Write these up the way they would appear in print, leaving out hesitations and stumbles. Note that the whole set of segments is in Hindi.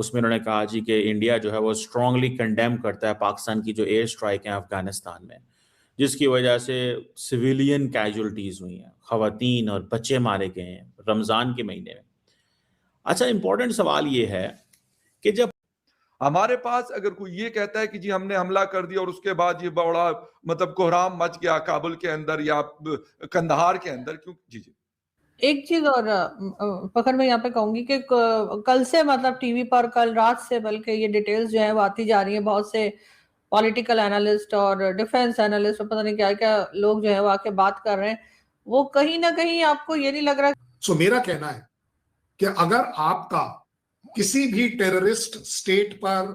उसमें उन्होंने कहा जी कि इंडिया जो है वो स्ट्रांगली कंडेम करता है पाकिस्तान की जो एयर स्ट्राइक है अफगानिस्तान में, जिसकी वजह से सिविलियन कैजुअलिटीज हुई हैं, खवातीन और बच्चे मारे गए हैं रमज़ान के महीने में। अच्छा, इंपॉर्टेंट सवाल ये है कि जब हमारे पास अगर कोई ये कहता है कि जी हमने हमला कर दिया और उसके बाद ये बड़ा मतलब कोहराम मच गया काबुल के अंदर या कंदहार के अंदर, क्यों? जी जी एक चीज और फखर मैं यहाँ पे कहूंगी कि कल से मतलब टीवी पर कल रात से बल्कि ये डिटेल्स जो है वो आती जा रही है, बहुत से पॉलिटिकल एनालिस्ट और डिफेंस एनालिस्ट और पता नहीं क्या क्या लोग जो है वो आके बात कर रहे हैं, वो कहीं ना कहीं आपको ये नहीं लग रहा? सो मेरा कहना है कि अगर आपका किसी भी टेररिस्ट स्टेट पर,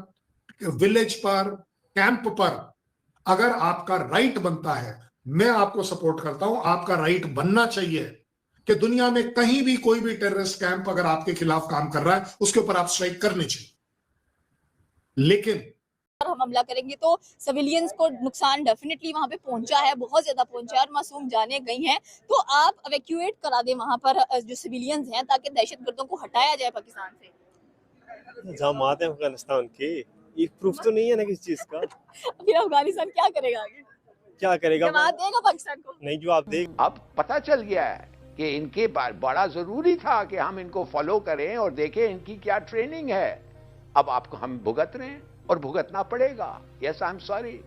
विलेज पर, कैंप पर अगर आपका राइट बनता है, मैं आपको सपोर्ट करता हूं, आपका राइट बनना चाहिए कि दुनिया में कहीं भी कोई भी टेररिस्ट कैंप अगर आपके खिलाफ काम कर रहा है उसके ऊपर आप स्ट्राइक करनी चाहिए। लेकिन हम हमला करेंगे तो सिविलियंस को नुकसान डेफिनेटली वहां पे पहुंचा है, बहुत ज्यादा पहुंचा है और मासूम जाने गई हैं, तो आप एवैक्यूएट करा दें वहां पर जो सिविलियंस हैं ताकि दहशतगर्दों को हटाया जाए पाकिस्तान से। इल्जामात है अफगानिस्तान के, एक प्रूफ तो नहीं है ना किसी चीज का। फिर अफगानिस्तान क्या करेगा आगे? क्या करेगा? जवाब देगा पाकिस्तान को? नहीं जवाब देगा। अब पता चल गया है कि इनके बड़ा जरूरी था कि हम इनको फॉलो करें और देखें इनकी क्या ट्रेनिंग है। अब आपको हम भुगत रहे हैं और भुगतना पड़ेगा। Yes, I am sorry.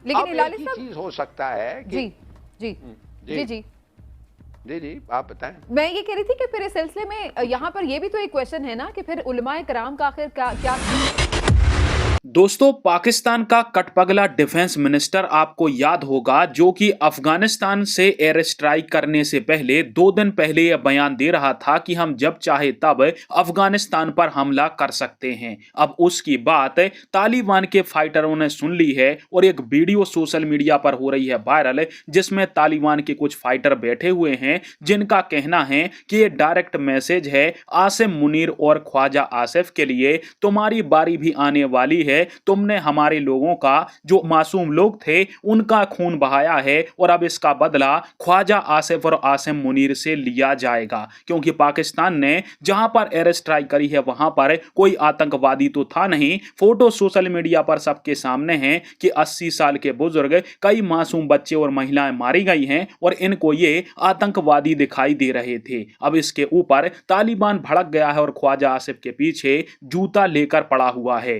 लेकिन अब एक ही चीज हो सकता है कि जी जी जी जी जी जी आप बताएं। मैं ये कह रही थी कि फिर इस सिलसिले में यहाँ पर ये भी तो एक क्वेश्चन है ना कि फिर उलमाए कराम का आखिर क्या दोस्तों, पाकिस्तान का कटपगला डिफेंस मिनिस्टर आपको याद होगा, जो कि अफगानिस्तान से एयर स्ट्राइक करने से पहले 2 दिन पहले यह बयान दे रहा था कि हम जब चाहे तब अफगानिस्तान पर हमला कर सकते हैं। अब उसकी बात तालिबान के फाइटरों ने सुन ली है और एक वीडियो सोशल मीडिया पर हो रही है वायरल, जिसमें तालिबान के कुछ फाइटर बैठे हुए हैं, जिनका कहना है कि ये डायरेक्ट मैसेज है आसिम मुनीर और ख्वाजा आसिफ के लिए, तुम्हारी बारी भी आने वाली है, तुमने हमारे लोगों का, जो मासूम लोग थे, उनका खून बहाया है और अब इसका बदला ख्वाजा आसिफ और आसिम मुनीर से लिया जाएगा। क्योंकि पाकिस्तान ने जहां पर एयर स्ट्राइक करी है वहां पर कोई आतंकवादी तो था नहीं। फोटो सोशल मीडिया पर सबके सामने हैं कि 80 साल के बुजुर्ग, कई मासूम बच्चे और महिलाएं मारी गई हैं और इनको ये आतंकवादी दिखाई दे रहे थे। अब इसके ऊपर तालिबान भड़क गया है और ख्वाजा आसिफ के पीछे जूता लेकर पड़ा हुआ है।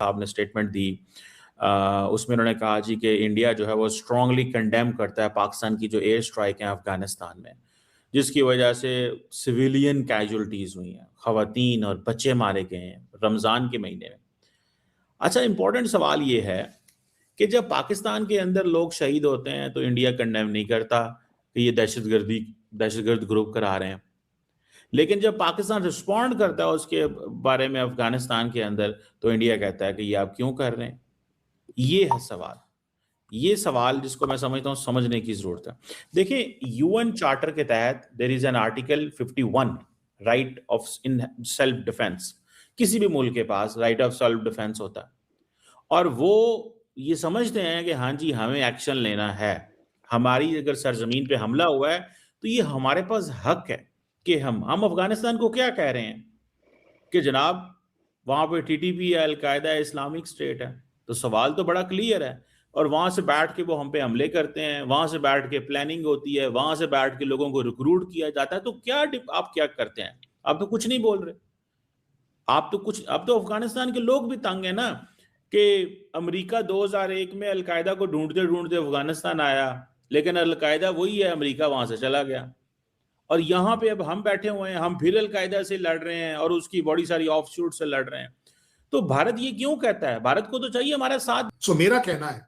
आपने स्टेटमेंट दी, उसमें उन्होंने कहा जी कि इंडिया जो है वो स्ट्रांगली कंडेम करता है पाकिस्तान की जो एयर स्ट्राइक है अफगानिस्तान में, जिसकी वजह से सिविलियन कैजुअलिटीज हुई हैं, खवातीन और बच्चे मारे गए हैं रमज़ान के महीने में। अच्छा, इंपॉर्टेंट सवाल ये है कि जब पाकिस्तान के अंदर लोग शहीद होते हैं तो इंडिया कंडेम नहीं करता कि ये दहशतगर्द ग्रुप करा रहे हैं, लेकिन जब पाकिस्तान रिस्पॉन्ड करता है उसके बारे में अफगानिस्तान के अंदर तो इंडिया कहता है कि ये आप क्यों कर रहे हैं। ये है सवाल, ये सवाल जिसको मैं समझता हूँ समझने की जरूरत है। देखिए, यूएन चार्टर के तहत there is an article 51, right of in self defence. किसी भी मुल्क के पास राइट ऑफ सेल्फ डिफेंस होता है और वो ये समझते हैं कि हाँ जी हमें एक्शन लेना है, हमारी अगर सरजमीन पे हमला हुआ है तो ये हमारे पास हक है कि हम अफगानिस्तान को क्या कह रहे हैं कि जनाब वहां पे टीटीपी है, अलकायदा है, इस्लामिक स्टेट है। तो सवाल तो बड़ा क्लियर है और वहां से बैठ के वो हम पे हमले करते हैं, वहां से बैठ के प्लानिंग होती है, वहां से बैठ के लोगों को रिक्रूट किया जाता है। तो क्या आप क्या करते हैं? आप तो कुछ नहीं बोल रहे। अब तो अफगानिस्तान के लोग भी तंग है ना कि अमेरिका 2001 में अलकायदा को ढूंढते ढूंढते अफगानिस्तान आया, लेकिन अलकायदा वही है, अमेरिका वहां से चला गया और यहाँ पे अब हम बैठे हुए हैं, हम फिर अलकायदा से लड़ रहे हैं और उसकी बड़ी सारी ऑफशूट से लड़ रहे हैं। तो भारत ये क्यों कहता है? भारत को तो चाहिए हमारे साथ। सो मेरा कहना है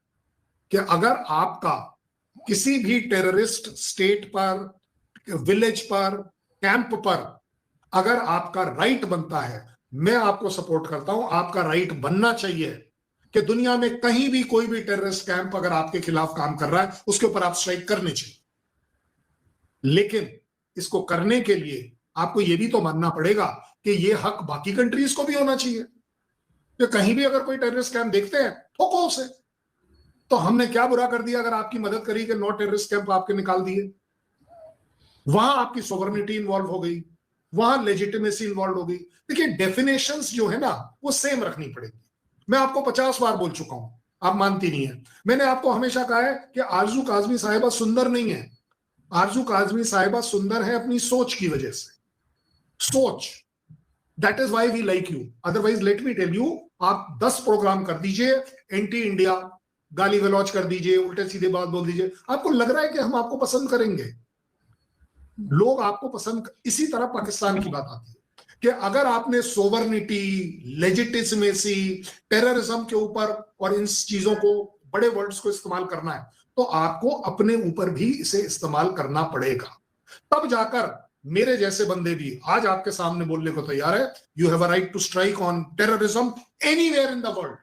कि अगर आपका किसी भी टेररिस्ट स्टेट पर, विलेज पर, कैंप पर अगर आपका राइट बनता है, मैं आपको सपोर्ट करता हूं, आपका राइट बनना चाहिए कि दुनिया में कहीं भी कोई भी टेररिस्ट कैंप अगर आपके खिलाफ काम कर रहा है उसके ऊपर आप स्ट्राइक करने चाहिए। लेकिन इसको करने के लिए आपको यह भी तो मानना पड़ेगा कि यह हक बाकी कंट्रीज को भी होना चाहिए कि कहीं भी अगर कोई टेररिस्ट कैंप देखते हैं ठोको उसे। तो हमने क्या बुरा कर दिया अगर आपकी मदद करी कि नो टेररिस्ट कैंप आपके निकाल दिए? वहां आपकी सोवरेनिटी इन्वॉल्व हो गई, वहां लेजिटिमेसी इन्वॉल्व हो गई। देखिए डेफिनेशंस जो है ना वो सेम रखनी पड़ेगी। मैं आपको 50 बार बोल चुका हूं, आप मानती नहीं है। मैंने आपको हमेशा कहा है कि आरजू काज़मी साहिबा सुंदर नहीं है। आरजू काज़मी साहिबा सुंदर है अपनी सोच की वजह से। सोच, that is why we like you. Otherwise let me tell you, आप 10 प्रोग्राम कर दीजिए एंटी इंडिया, गाली गलौज कर दीजिए, उल्टे सीधे बात बोल दीजिए, आपको लग रहा है कि हम आपको पसंद करेंगे? लोग आपको पसंद। इसी तरह पाकिस्तान की बात आती है कि अगर आपने सोवरेनिटी, लेजिटिमेसी, टेररिज्म के ऊपर और इन चीजों को, बड़े वर्ड्स को इस्तेमाल करना है तो आपको अपने ऊपर भी इसे इस्तेमाल करना पड़ेगा। तब जाकर मेरे जैसे बंदे भी आज आपके सामने बोलने को तैयार है, you have a right to strike on terrorism anywhere in the world,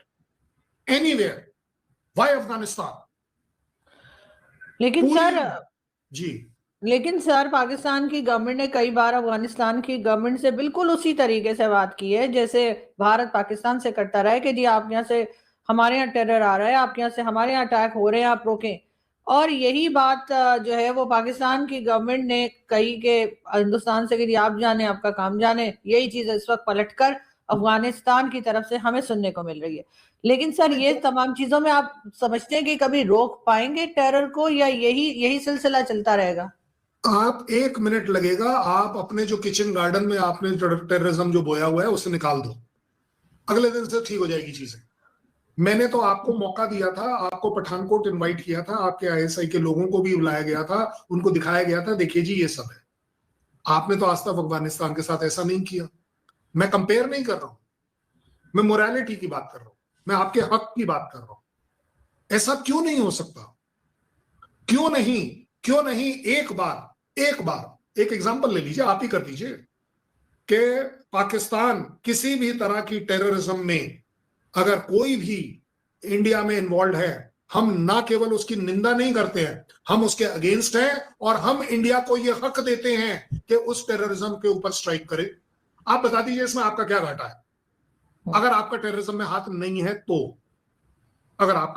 anywhere. Why Afghanistan? लेकिन सर पाकिस्तान की गवर्नमेंट ने कई बार अफगानिस्तान की गवर्नमेंट से बिल्कुल उसी तरीके से बात की है जैसे भारत पाकिस्तान से करता रहा है कि जी आप यहाँ से, हमारे यहाँ टेरर आ रहा है, आप यहाँ से, हमारे यहाँ अटैक हो रहे हैं, आप रोकें। और यही बात जो है वो पाकिस्तान की गवर्नमेंट ने कही कि हिंदुस्तान से कि आप जाने, आपका काम जाने। यही चीज इस वक्त पलटकर अफगानिस्तान की तरफ से हमें सुनने को मिल रही है। लेकिन सर ये तमाम चीजों में आप समझते हैं कि कभी रोक पाएंगे टेरर को, या यही सिलसिला चलता रहेगा? आप 1 मिनट लगेगा, आप अपने जो किचन गार्डन में आपने टेररिज्म जो बोया हुआ है उसे निकाल दो, अगले दिन से ठीक हो जाएगी चीजें। मैंने तो आपको मौका दिया था, आपको पठानकोट इनवाइट किया था, आपके आईएसआई के लोगों को भी बुलाया गया था, उनको दिखाया गया था, देखिए जी ये सब है। आपने तो आज तक अफगानिस्तान के साथ ऐसा नहीं किया। मैं कंपेयर नहीं कर रहा हूं, मैं मोरालिटी की बात कर रहा हूं, मैं आपके हक की बात कर रहा हूं। ऐसा क्यों नहीं हो सकता? क्यों नहीं एक बार एक एग्जांपल ले लीजिए, आप ही कर दीजिए कि पाकिस्तान किसी भी तरह की टेररिज्म में अगर कोई भी इंडिया में इन्वॉल्व है, हम ना केवल उसकी निंदा नहीं करते हैं, हम उसके अगेंस्ट हैं और हम इंडिया को यह हक देते हैं कि उस टेररिज्म के ऊपर स्ट्राइक करे। आप बता दीजिए इसमें आपका क्या घाटा है? अगर आपका टेररिज्म में हाथ नहीं है तो, अगर आपका